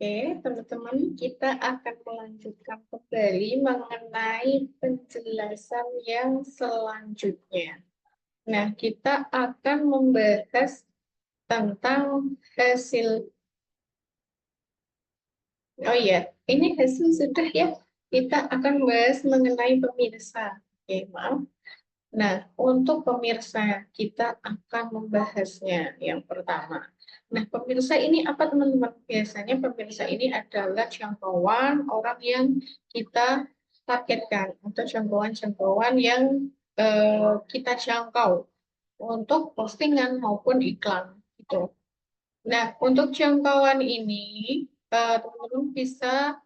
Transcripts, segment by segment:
Oke, teman-teman, kita akan melanjutkan kembali mengenai penjelasan yang selanjutnya. Nah, kita akan membahas tentang hasil. Oh iya, ini hasil sudah ya. Kita akan membahas mengenai pemirsa. Oke, maaf. Nah, untuk pemirsa, kita akan membahasnya yang pertama. Nah, pemirsa ini apa, teman-teman? Biasanya pemirsa ini adalah jangkauan orang yang kita targetkan, atau jangkauan-jangkauan yang kita jangkau untuk postingan maupun iklan. Gitu. Nah, untuk jangkauan ini, teman-teman bisa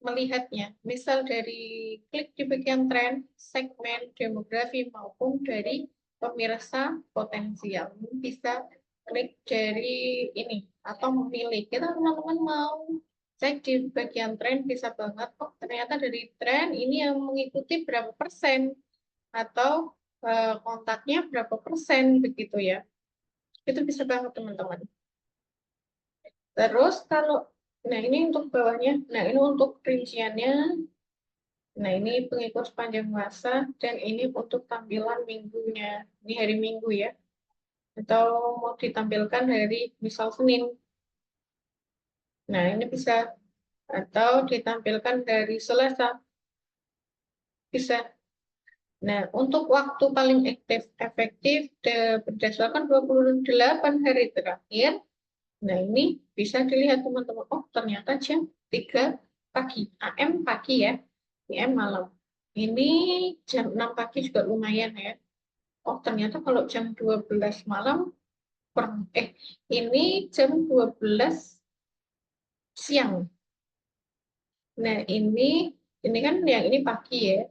melihatnya, misal dari klik di bagian tren, segmen, demografi, maupun dari pemirsa potensial. Bisa klik dari ini, atau memilih. Kita teman-teman mau cek di bagian tren, bisa banget, oh ternyata dari tren ini yang mengikuti berapa persen, atau kontaknya berapa persen, begitu ya. Itu bisa banget teman-teman. Terus kalau, nah ini untuk bawahnya, nah ini untuk rinciannya. Nah, ini pengikut sepanjang masa, dan ini untuk tampilan minggunya. Ini hari Minggu ya. Atau mau ditampilkan hari misal Senin. Nah, ini bisa. Atau ditampilkan dari Selasa. Bisa. Nah, untuk waktu paling efektif berdasarkan 28 hari terakhir. Nah, ini bisa dilihat teman-teman. Oh, ternyata jam 3 pagi. AM pagi ya. PM malam. Ini jam 6 pagi juga lumayan ya. Oh, ternyata kalau jam 12 malam, ini jam 12 siang. Nah, ini kan yang ini pagi ya.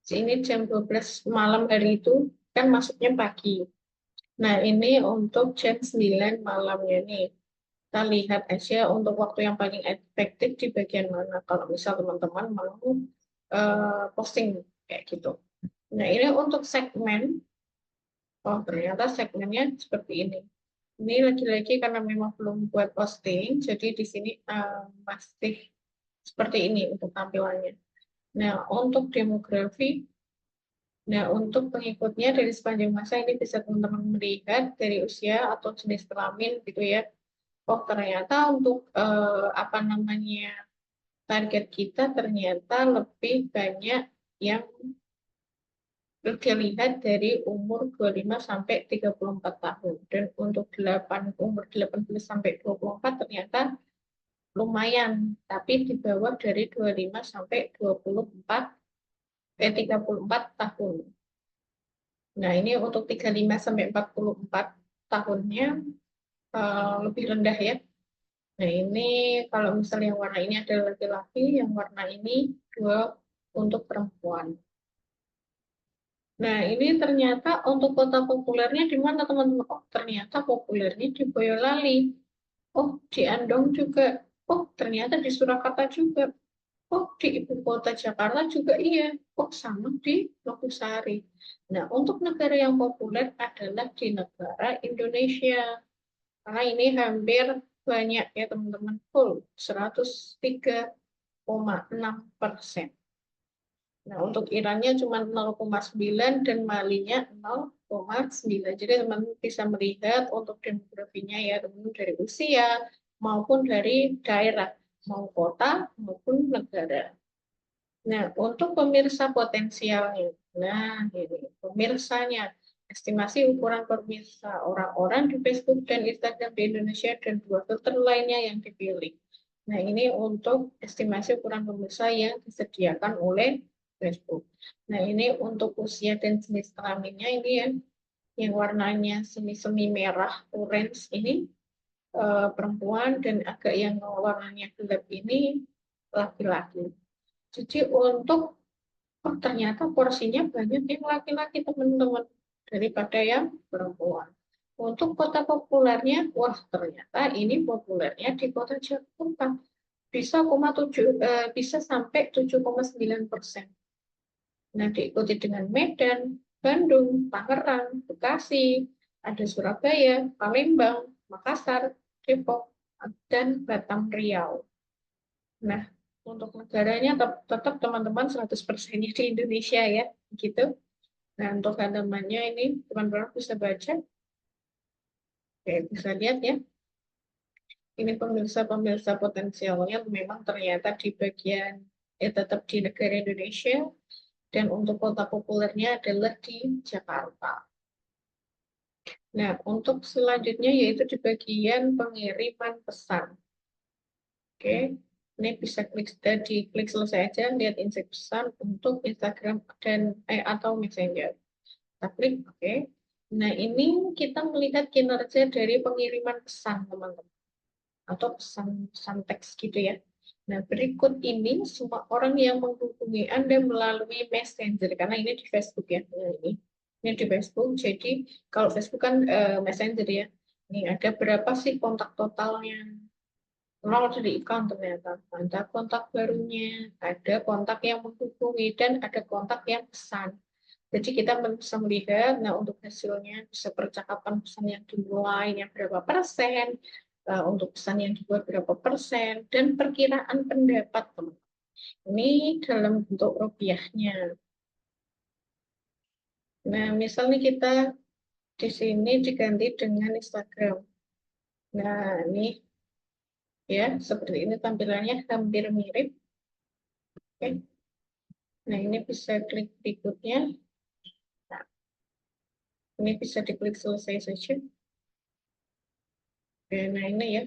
Ini jam 12 malam hari itu kan masuknya pagi. Nah, ini untuk jam 9 malamnya nih. Kita lihat aja untuk waktu yang paling efektif di bagian mana. Kalau misal teman-teman mau posting kayak gitu. Nah, ini untuk segmen. Oh, ternyata segmennya seperti ini. Ini lagi-lagi karena memang belum buat posting, jadi di sini masih seperti ini untuk tampilannya. Nah, untuk demografi, nah untuk pengikutnya dari sepanjang masa ini bisa teman-teman melihat dari usia atau jenis kelamin gitu ya. Oh, ternyata untuk apa namanya target kita ternyata lebih banyak yang dilihat dari umur 25 sampai 34 tahun. Dan untuk umur 18 sampai 24 ternyata lumayan, tapi di bawah dari 25 sampai 34 tahun. Nah, ini untuk 35 sampai 44 tahunnya lebih rendah ya. Nah, ini kalau misalnya yang warna ini adalah laki-laki, yang warna ini dua untuk perempuan. Nah, ini ternyata untuk kota populernya di mana teman-teman? Oh, ternyata populernya di Boyolali. Oh, di Andong juga. Oh, ternyata di Surakarta juga. Oh, di ibu kota Jakarta juga iya. Oh, sama di Nogosari. Nah, untuk negara yang populer adalah di negara Indonesia. Karena ini hampir banyak ya teman-teman. Full 103,6%. Nah, untuk Irannya cuma 0,9 dan Malinya 0,9. Jadi teman-teman bisa melihat untuk demografinya ya teman-teman dari usia maupun dari daerah, mau kota maupun negara. Nah, untuk pemirsa potensialnya, nah ini pemirsanya, estimasi ukuran pemirsa orang-orang di Facebook dan Instagram di Indonesia dan dua filter lainnya yang dipilih. Nah, ini untuk estimasi ukuran pemirsa yang disediakan oleh Facebook. Nah, ini untuk usia dan jenis kelaminnya ini ya, yang warnanya semi-semi merah, orange ini perempuan, dan agak yang warnanya gelap ini laki-laki. Jadi untuk, oh ternyata porsinya banyak yang laki-laki teman-teman daripada yang perempuan. Untuk kota populernya, wah ternyata ini populernya di kota Jakarta bisa sampai 7,9%. Nah, diikuti dengan Medan, Bandung, Tangerang, Bekasi, ada Surabaya, Palembang, Makassar, Depok, dan Batam Riau. Nah, untuk negaranya tetap teman-teman 100%-nya di Indonesia ya, gitu. Nah, untuk halamannya ini teman-teman bisa baca. Oke, bisa lihat ya. Ini pemirsa-pemirsa potensialnya memang ternyata di bagian tetap di negara Indonesia, dan untuk kota populernya adalah di Jakarta. Nah, untuk selanjutnya yaitu di bagian pengiriman pesan. Oke, ini bisa diklik selesai aja, lihat insight pesan untuk Instagram dan atau Messenger. Kita klik, oke. Nah, ini kita melihat kinerja dari pengiriman pesan, teman-teman. Atau pesan teks gitu ya. Nah, berikut ini semua orang yang menghubungi Anda melalui Messenger, karena ini di Facebook ya. Nah, ini di Facebook, jadi kalau Facebook kan Messenger ya. Ini ada berapa sih kontak totalnya? Nol dari account ternyata. Ada kontak barunya, ada kontak yang menghubungi, dan ada kontak yang pesan. Jadi kita bisa melihat, nah untuk hasilnya bisa percakapan pesan yang dimulai yang berapa persen, untuk pesan yang dibuat berapa persen, dan perkiraan pendapat teman. Ini dalam bentuk rupiahnya. Nah, misalnya kita di sini diganti dengan Instagram. Nah, ini ya seperti ini tampilannya hampir mirip. Oke. Nah, ini bisa klik berikutnya. Nah, ini bisa diklik selesai saja. Oke, nah ini ya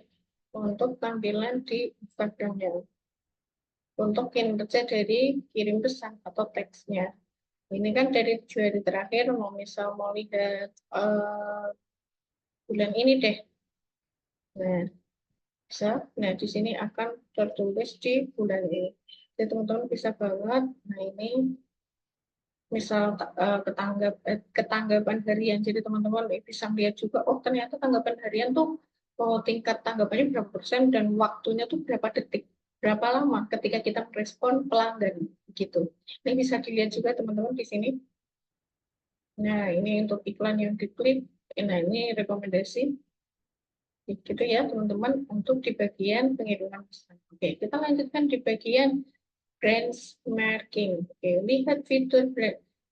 untuk tampilan di Instagramnya. Untuk kinerja dari kirim pesan atau teksnya. Ini kan dari 7 hari terakhir, mau lihat bulan ini deh. Nah, bisa. Nah, di sini akan tertulis di bulan ini. Jadi teman-teman bisa banget. Nah, ini misal ketanggapan harian. Jadi teman-teman bisa lihat juga, oh ternyata tanggapan harian tuh tingkat tanggapannya berapa persen dan waktunya tuh berapa detik, berapa lama ketika kita merespon pelanggan gitu. Ini bisa dilihat juga teman-teman di sini. Nah, ini untuk iklan yang diklik. Nah, ini rekomendasi. Gitu ya, teman-teman, untuk di bagian pengiriman pesan. Oke, kita lanjutkan di bagian benchmarking. Oke, lihat fitur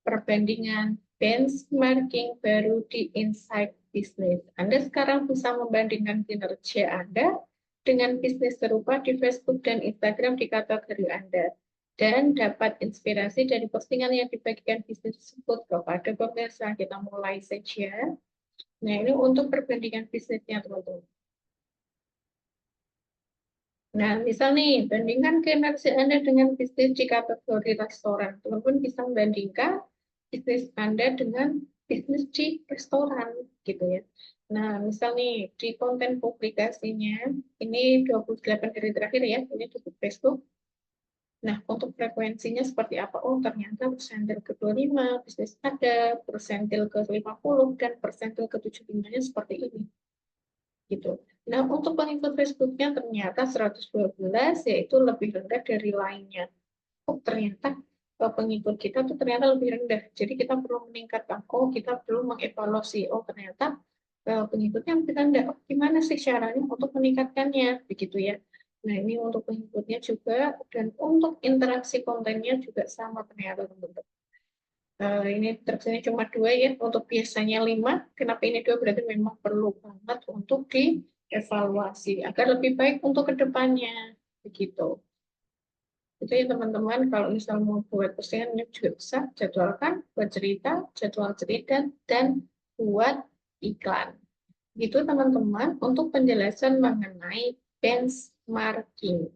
perbandingan benchmarking baru di Insight Business. Anda sekarang bisa membandingkan kinerja Anda dengan bisnis serupa di Facebook dan Instagram di kategori Anda, dan dapat inspirasi dari postingan yang dibagikan bisnis tersebut kepada pemirsa. Kita mulai saja. Nah, ini untuk perbandingan bisnisnya, teman-teman. Nah, misal nih, bandingkan kinerja Anda dengan bisnis di kategori restoran. Teman-teman bisa membandingkan bisnis Anda dengan bisnis di restoran, gitu ya. Nah, misal nih, di konten publikasinya, ini 28 hari terakhir ya, ini di Facebook. Nah, untuk frekuensinya seperti apa? Oh, ternyata persentil ke-25, bisnis ada, persentil ke-50, dan persentil ke-75-nya seperti ini. Gitu. Nah, untuk pengikut Facebooknya ternyata 112, yaitu lebih rendah dari lainnya. Oh, ternyata pengikut kita tuh ternyata lebih rendah. Jadi kita perlu meningkatkan. Oh, kita perlu mengevaluasi. Oh, ternyata pengikutnya lebih rendah. Oh, gimana sih caranya untuk meningkatkannya? Begitu ya. Nah, ini untuk pengikutnya juga, dan untuk interaksi kontennya juga sama ternyata, teman-teman. Ini terusnya cuma 2 ya, untuk biasanya 5. Kenapa ini 2? Berarti memang perlu banget untuk dievaluasi agar lebih baik untuk kedepannya, begitu. Itu ya teman-teman, kalau misal mau buat postingan ini juga bisa jadwalkan, buat cerita, jadwal cerita, dan buat iklan. Gitu teman-teman untuk penjelasan mengenai benchmarking.